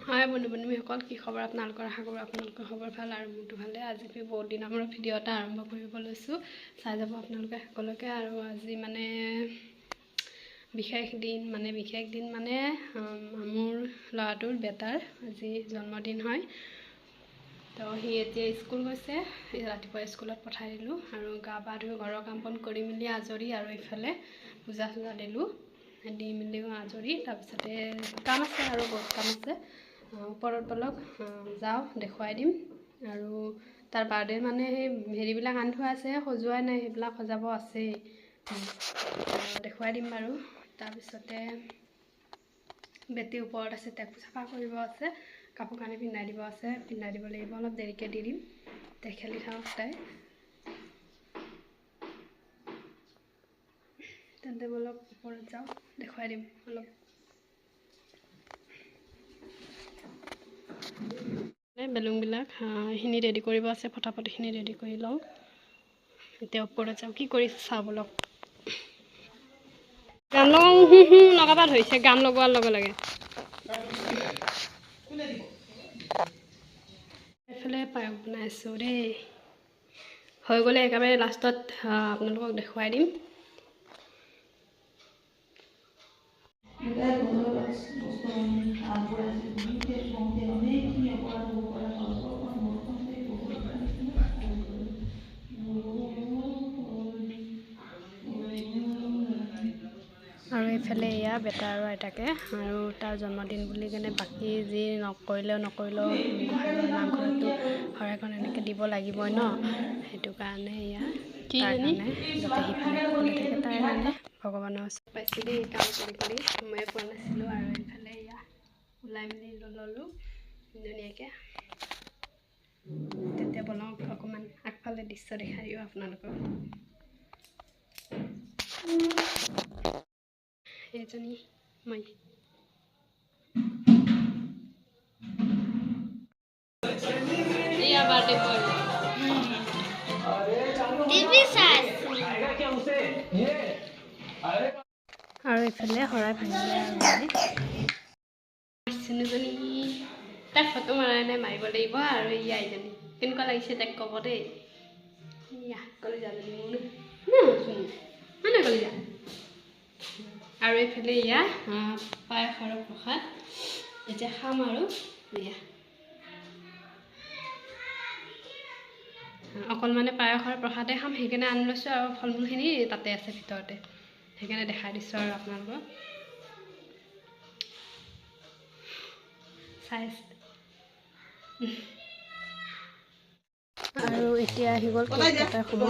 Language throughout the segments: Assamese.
হাই বন্ধু-বান্ধৱীসকল, কি খবৰ আপোনালোকৰ? আশা কৰোঁ আপোনালোকৰ খবৰ ভাল আৰু মোৰটো ভালে। আজি আমি বহুত দিনৰ মূৰত ভিডিঅ' এটা আৰম্ভ কৰিব লৈছোঁ, চাই যাব আপোনালোকে সকলোকে। আৰু আজি মানে বিশেষ দিন মানে মোৰ ল'ৰাটোৰ বেটাৰ আজি জন্মদিন হয়। তো সি এতিয়া স্কুল গৈছে, ৰাতিপুৱা স্কুলত পঠাই দিলোঁ আৰু গা পা ধুই ঘৰৰ কাম বন কৰি মেলি আজৰি। আৰু ইফালে পূজা চূজা দিলোঁ, দি মেলি আজৰি। তাৰপিছতে কাম আছে আৰু বহুত কাম আছে। ওপৰত বলক যাওঁ, দেখুৱাই দিম। আৰু তাৰ বাৰ্থডে মানে সেই হেৰিবিলাক আনি থোৱা আছে, সজোৱাই নাই, সেইবিলাক সজাব আছেই, দেখুৱাই দিম বাৰু। তাৰপিছতে বেটী ওপৰত আছে, তাকো চাফা কৰিব আছে, কাপোৰ কানি পিন্ধাই দিব আছে, পিন্ধাই দিব লাগিব। অলপ দেৰিকৈ দি দিম, তাই খেলি থাকক তাই। তেন্তে বলক ওপৰত যাওঁ, দেখুৱাই দিম অলপ। বেলুনবিলাক এইখিনি ৰেডি কৰিব আছে, ফটাফট এইখিনি ৰেডি কৰি লওঁ। এতিয়া ওপৰত যাওঁ, কি কৰিছে চাওঁ বলক। গান লগাওঁ লগাব ধৰিছে, গান লগোৱাৰ লগে লগে। এইফালে পায়স বনাই আছোঁ দেই, হৈ গ'লে একেবাৰে লাষ্টত আপোনালোকক দেখুৱাই দিম। আৰু এইফালে এয়া বেটা আৰু আইতাকে, আৰু তাৰ জন্মদিন বুলি কেনে বাকী যি নকৰিলেও নামঘৰতো শৰাইখন এনেকৈ দিব লাগিবই ন, সেইটো কাৰণে এয়া তাৰ কাৰণে যাতে সিফালে কুশলে থাকে তাৰ কাৰণে ভগৱানৰ ওচৰত পাইছোঁ দেই। কাম কৰি সময়ে পোৱা নাছিলোঁ। আৰু এইফালে এয়া ওলাই মেলি ল'লোঁ ধুনীয়াকৈ। তেতিয়া বনাওঁ, অকণমান আগফালে দৃশ্য দেখাই দিওঁ আপোনালোকক। এজনী মই বাৰ্থডে বয় আৰু এইফালে শৰাই ভাঙিলে আৰু চিনুজনী তাক ফটো মাৰাই নাই, মাৰিব লাগিব। আৰু এই আইজনী কেনেকুৱা লাগিছে তাইক ক'ব দেই। কলিজাজনী কলিজা। আৰু এইফালে এয়া পায়স আৰু প্ৰসাদ এতিয়া খাম। আৰু এয়া অকল মানে পায়স আৰু প্ৰসাদে খাম, সেইকাৰণে আনি লৈছোঁ। আৰু ফল মূলখিনি তাতে আছে ভিতৰতে, সেইকাৰণে দেখাই দিছোঁ আৰু আপোনালোকক চাই আছে। আৰু এতিয়া আহি গ'ল কেক কটাৰ সময়।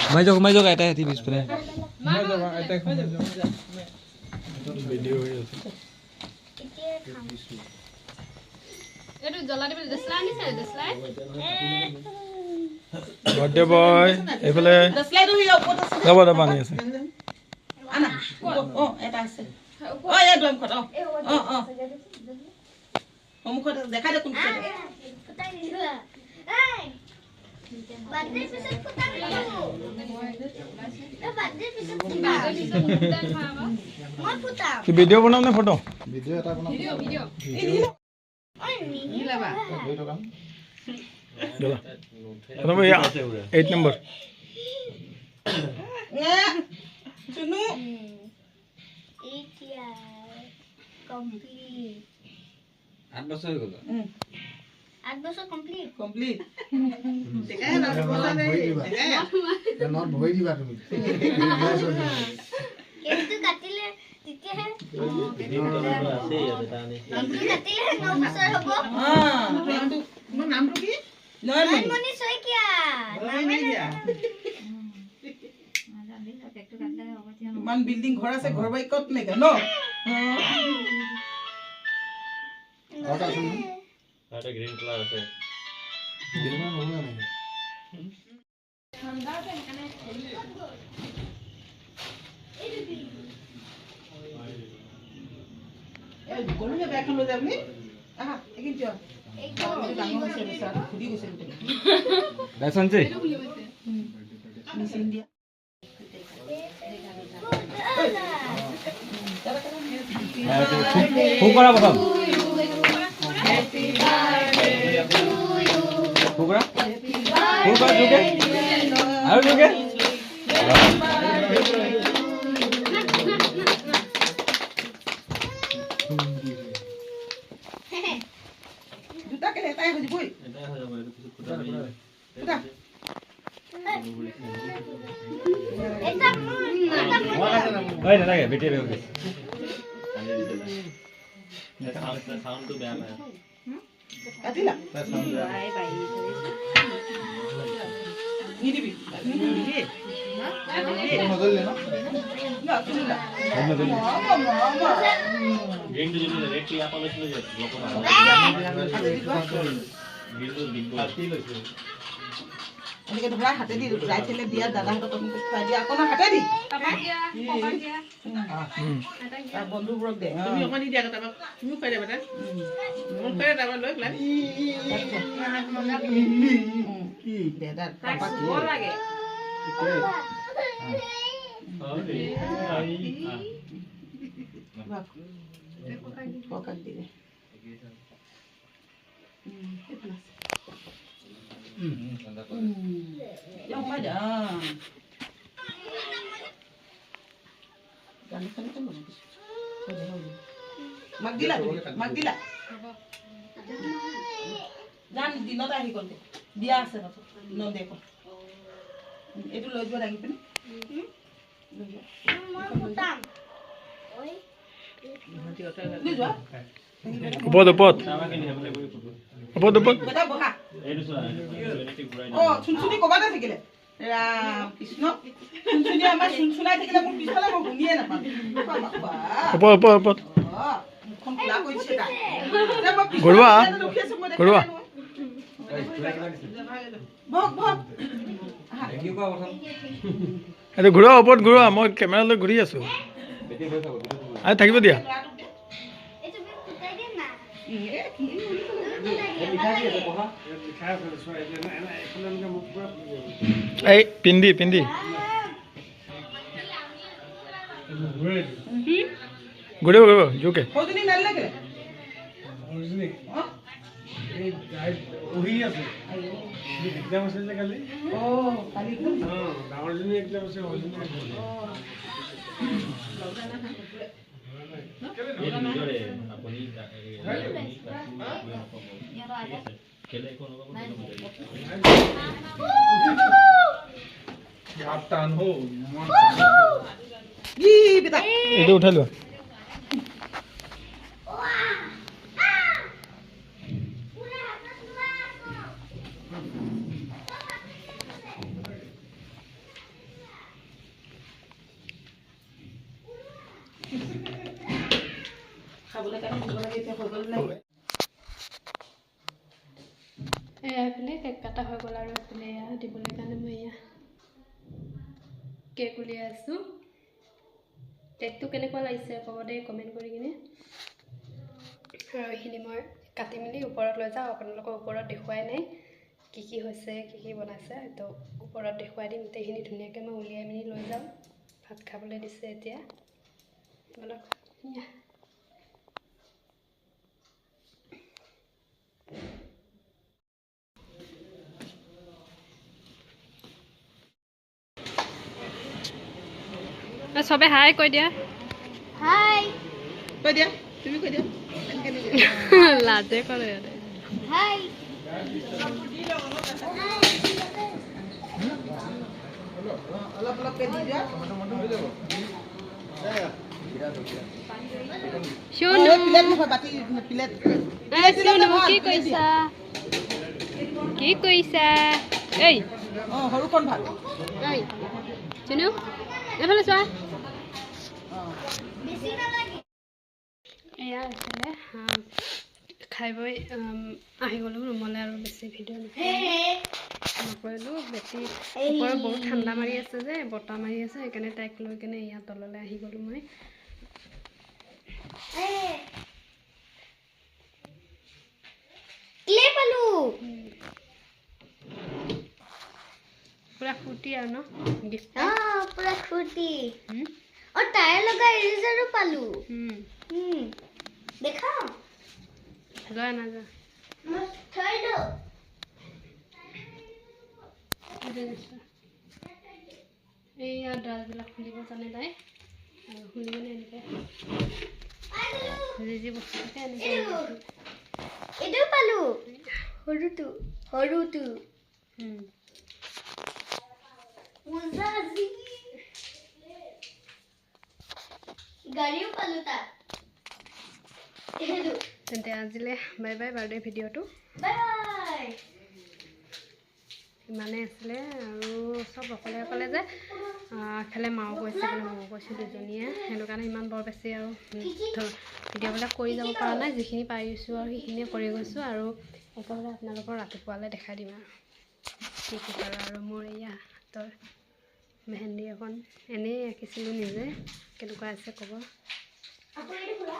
সোমাই যাওক আইতাই হাতী পিছফালে ভিডিঅ' হৈ আছে। বাৰ্থডে বয় এইফালে পানী আছে। ভিডিঅ' বনাম নে ফটো? ভিডিঅ' এটা বনাম। 8 নম্বৰ ইমান বিল্ডিং ঘৰ আছে, ঘৰ বাৰী ক'ত নেকি ন? গ্ৰীণ কালাৰ আছে। গলুনে বেগখন লৈ যায় আপুনি আহা এইখিনি যোৱা ডাঙৰ হৈছে বেচাৰা ফুটি গৈছে বেচনজি মেচিন দিয়া ফুকৰা প্ৰথম ফুকৰা ফুকৰা জোকে আৰু জোকে দুটা কেলে এটাই হৈ যাবই দুটা হয় নালাগে বেটি বেটি কাটিলা নিদিবি নিদিবি নজলে ন না শুনিলা গ্রিনটো যদি রেড টি আপা লৈছিল যে লোকো না গ্রিনটো বিগ পার্টি লৈছিল এনেকে ধৰা হাতে দি যাই থেলে দিয়া দাদাহঁতক তুমি খুৱাই দিয়া আকৌ হাতে দি তাৰ বন্ধুবোৰক দে তুমি অকণ দি দিয়া তাৰপৰা তুমি খুৱাই দিয়া বেটা মোৰ খুৱাই তাৰপৰা লৈ পেলাই দে দা পাপা কি লাগে পকাক দি দে Yang ada. Ganti kan bagus. Magdila. Jangan dinot ahi konte. Dia ase na. No dekho. Etu loj ba rangi pani. Mutam. Oi. Loj ba. ওপৰত ওপৰত Beta boha. Oh, chunchuni kobata thikile. Ram Krishna. Chunchuni amar chunchunai thikile mur pisfale mo gunie na pa. ওপৰত Oh, mukhon kula koise ta. Gurwa. Bok bok. এইটো ঘূৰোৱা ওপৰত ঘূৰোৱা মই কেমেৰালৈ ঘূৰি আছোঁ আৰু থাকিব দিয়া এই পিন্ধি ঘূৰিব জোকে Hodini nalle ke? Oh, kali itu. এইটো উঠাই লোৱা এইফালে কেক কাটা হৈ গ'ল আৰু এইফালে দিবলৈ কাৰণে মই কেক উলিয়াই আছোঁ কেকটো কেনেকুৱা লাগিছে ক'ব দেই কমেণ্ট কৰি কিনে আৰু এইখিনি মই কাটি মেলি ওপৰত লৈ যাওঁ আপোনালোকৰ ওপৰত দেখুৱাই নাই কি হৈছে কি বনাইছে তো ওপৰত দেখুৱাই দিম গোটেইখিনি ধুনীয়াকৈ মই উলিয়াই মেলি লৈ যাওঁ ভাত খাবলৈ দিছে এতিয়া বলক সবে হাই কৈ দিয়া হাই Kau dia? Tumi kau dia? লাজে কৰে হাই Alap-alap ke dia? শুনো Pilat ni bati pilat. শুনো কি কৈছা এই Oh, haru kon bhat. এই শুনো এফালে চোৱা বেছি নালাগে এয়া আছিলে খাই বৈ আহি গ'লোঁ ৰুমলৈ আৰু বেছি ভিডিঅ' নকৰিলোঁ বেছি ওপৰত বহুত ঠাণ্ডা মাৰি আছে যে বতাহ মাৰি আছে সেইকাৰণে তাইক লৈ কেনে ইয়াত তললৈ আহি গ'লোঁ মই ক্লে পালো পুৰা ফূৰ্তি আৰু ন গিফ্ট পুৰা ফূৰ্তি और टायर लगा इरेजर पालू देखा লৈ নাযা मत थोड़ दो এইয়া ড্ৰাছবিলাক খুলিব জানে তাই আৰু খুলি কেনে এনেকৈ যি বস্তু থাকে এনেকৈ इधर पालू हरुतु मुजाजी गाड़ियों पालू ता हेलो তেন্তে আজিলৈ বাই বাই বাৰ্থডে ভিডিঅ'টো बाय बाय ইমানেই আছিলে আৰু চব অকলে অকলে যে এফালে মাও গৈছে এফালে ময়ো গৈছোঁ দুজনীয়ে সেইটো কাৰণে ইমান বৰ বেছি আৰু ভিডিঅ'বিলাক কৰি যাব পৰা নাই যিখিনি পাৰিছোঁ আৰু সেইখিনিয়ে কৰি গৈছোঁ আৰু একেবাৰে আপোনালোকৰ ৰাতিপুৱালৈ দেখাই দিম আৰু কি কি পাৰোঁ আৰু মোৰ এয়া হাতৰ মেহেন্দি এখন এনেই আঁকিছিলোঁ নিজে কেনেকুৱা আছে ক'ব आपको ये खुला